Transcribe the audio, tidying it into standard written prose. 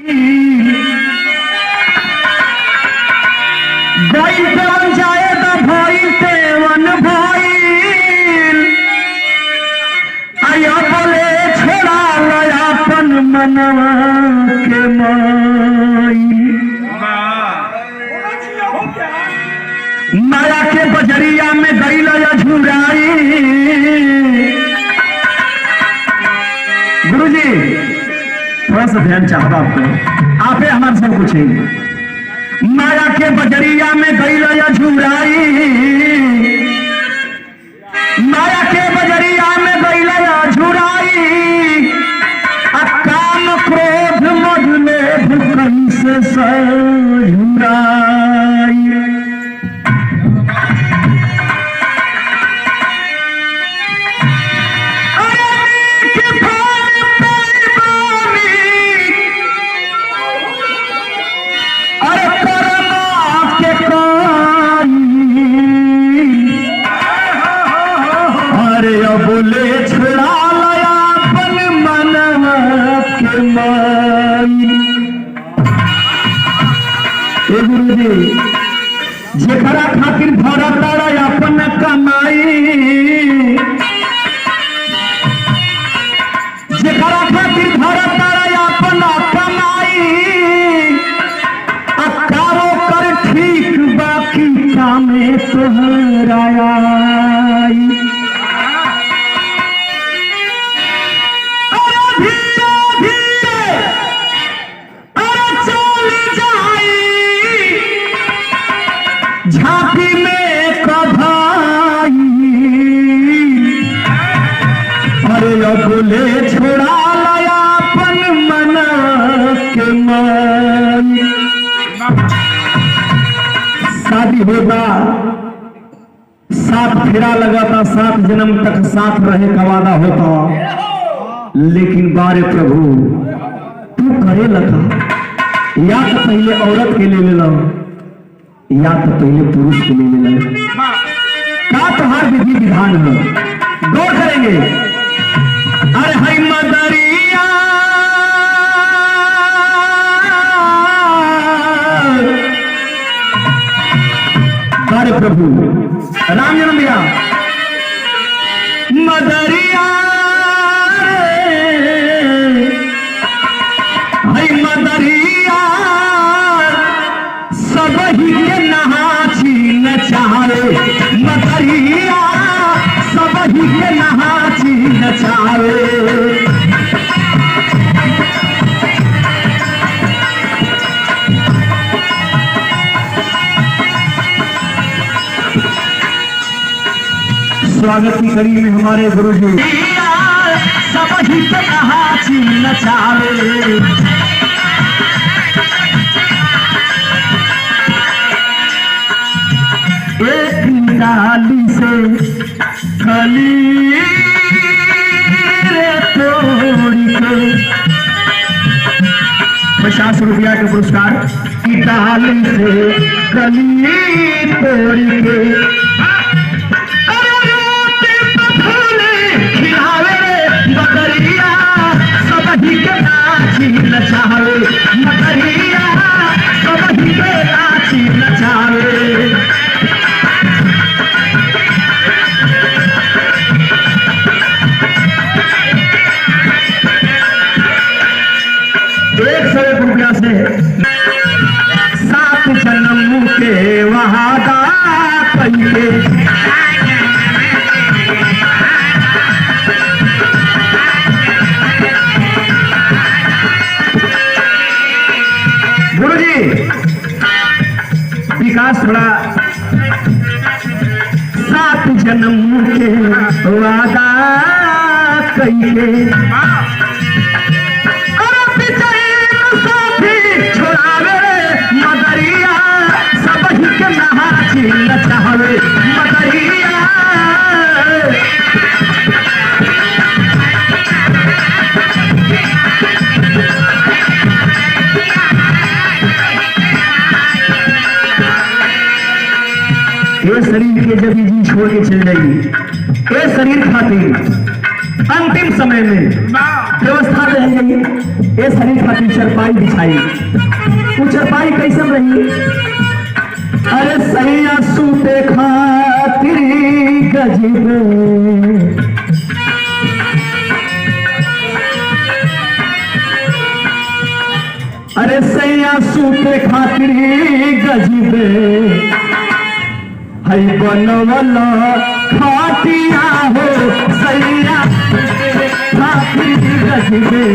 गई तेवन जाए तो भाई तेवन भाई आया बोले छोड़ा लयापन मनवा के माई माया के बजरिया में गई लया झुराई। गुरुजी थोड़ा सा ध्यान चाहता आपको, आपे हमारे सब कुछ है। माया के बजरिया में गई लया झुराई, माया के बजरिया में गई लया झुराई। काम क्रोध मध में भूकन से झुराई। बोले छुड़ा लया अपन मनवा के माई। गुरुजी जेकरा खातिर भरता अपन कमाई, जेकरा खातिर भरता अपन कमाई। अकारो कर ठीक बाकी कामे तोहराई। झांकी में कभाई अरे बोले छोड़ा लया अपन मन के मन। शादी होगा, साथ फेरा लगा था, 7 जन्म तक साथ रहे का वादा होता। लेकिन बारे प्रभु तू करे लगा, या तो पहले औरत के ले लो या तो पहले पुरुष के लिए मिले। का तुम्हार विधि विधान है, गौर करेंगे। अरे हई मदरिया अरे प्रभु राम जन्म दिया मदरिया हई मदरिया सब ही के नहाची नचावे। मदरिया सब ही के नहाची नचावे। स्वागत की कड़ी में हमारे गुरुजी सब ही के नहाची नचावे। एक डाली से कली तोड़ी के 50 रुपया के पुरस्कार। की डाली से कली तोड़ी के खिलावे मदरिया सब ही के नाची नचावे। मदरिया सब ही के नाची नचावे। ₹100 से 7 जन्म के वादा कइके गुरुजी विकास थोड़ा 7 जन्म के वादा कइके मदरिया सब ही के नहाची नचावे। मदरिया ये शरीर के जब जी छोड़ के चल जाएगी, ये शरीर खातिर अंतिम समय में व्यवस्था रह जाएगी। ए शरीर खातिर चरपाई बिछाई। वो चरपाई कैसन रही? अरे सैया सूते खातिर गजबे, अरे सैया सूते खातिर गजबे, हई बनवला खाटिया हो सैया सूते खातिर गजबे।